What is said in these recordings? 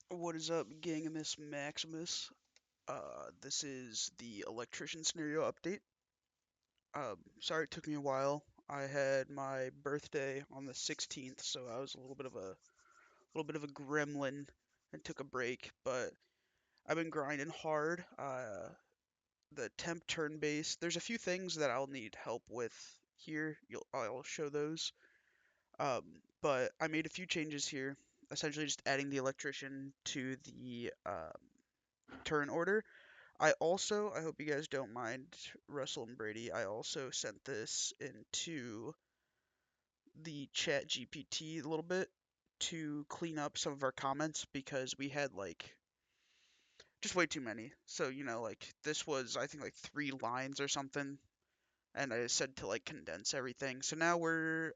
What is up, gang of Miss Maximus? This is the electrician scenario update. Sorry it took me a while. I had my birthday on the 16th, so I was a little bit of a gremlin and took a break. But I've been grinding hard. The temp turn base. There's a few things that I'll need help with here. I'll show those. Um, but I made a few changes here. Essentially, just adding the electrician to the turn order. I hope you guys don't mind, Russell and Brady. I also sent this into the chat GPT a little bit to clean up some of our comments because we had just way too many. So, like this was, I think, like 3 lines or something. And I said to like condense everything. So now we're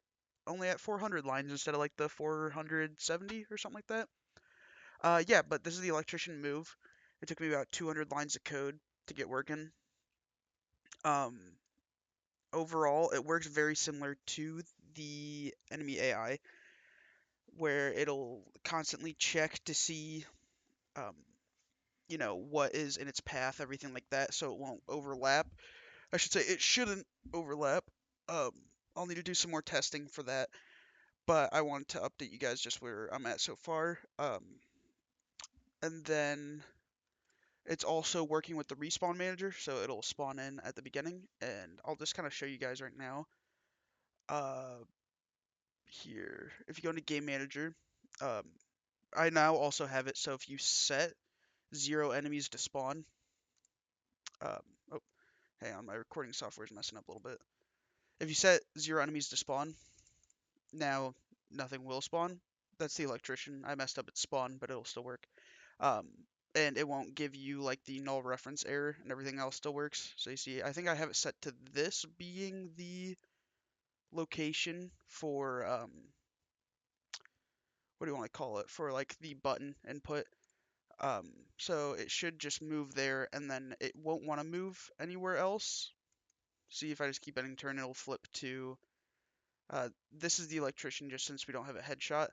only at 400 lines instead of like the 470 or something like that. Yeah, but this is the electrician move. It took me about 200 lines of code to get working. Um, Overall, it works very similar to the enemy AI, where it'll constantly check to see, um, what is in its path, everything like that, so it won't overlap. I should say it shouldn't overlap. Um, I'll need to do some more testing for that, but I wanted to update you guys just where I'm at so far. And then it's also working with the respawn manager, so it'll spawn in at the beginning, and I'll just kind of show you guys right now. Uh, Here. If you go into Game Manager, um, I now also have it so if you set 0 enemies to spawn, um, oh, hang on, my recording software is messing up a little bit. If you set 0 enemies to spawn, now nothing will spawn. That's the electrician. I messed up at spawn, but it'll still work. Um, and it won't give you like the null reference error, and everything else still works. So you see, I think I have it set to this being the location for what do you want to call it, for like the button input. So it should just move there, and then it won't want to move anywhere else. See, if I just keep ending turn, it'll flip to, this is the electrician, just since we don't have a headshot.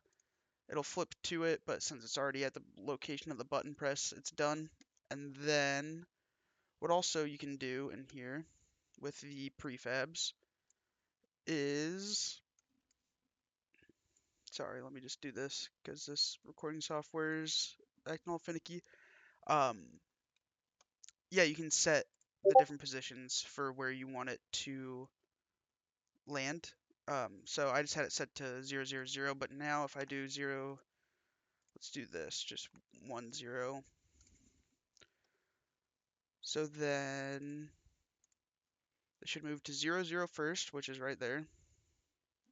It'll flip to it, but since it's already at the location of the button press, it's done. And then, what also you can do in here with the prefabs is, sorry, let me just do this, because this recording software is acting all finicky. Um, yeah, you can set the different positions for where you want it to land. So I just had it set to 0, 0, 0, but now if I do 0, let's do this, just 1, 0. So then it should move to 0, 0 first, which is right there.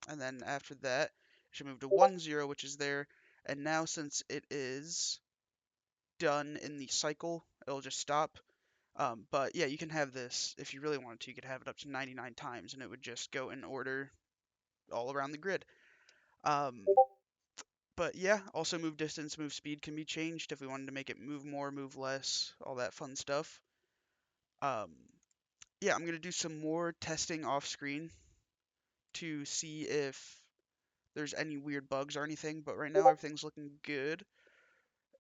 And then after that, it should move to 1, 0, which is there. And now since it is done in the cycle, it'll just stop. But yeah, you can have this, if you really wanted to, you could have it up to 99 times, and it would just go in order all around the grid. Um, but yeah, also move distance, move speed can be changed if we wanted to make it move more, move less, all that fun stuff. Um, yeah, I'm gonna do some more testing off screen to see if there's any weird bugs or anything. But right now everything's looking good,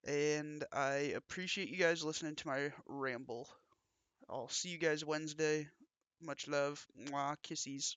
and I appreciate you guys listening to my ramble. I'll see you guys Wednesday. Much love. Mwah, kissies.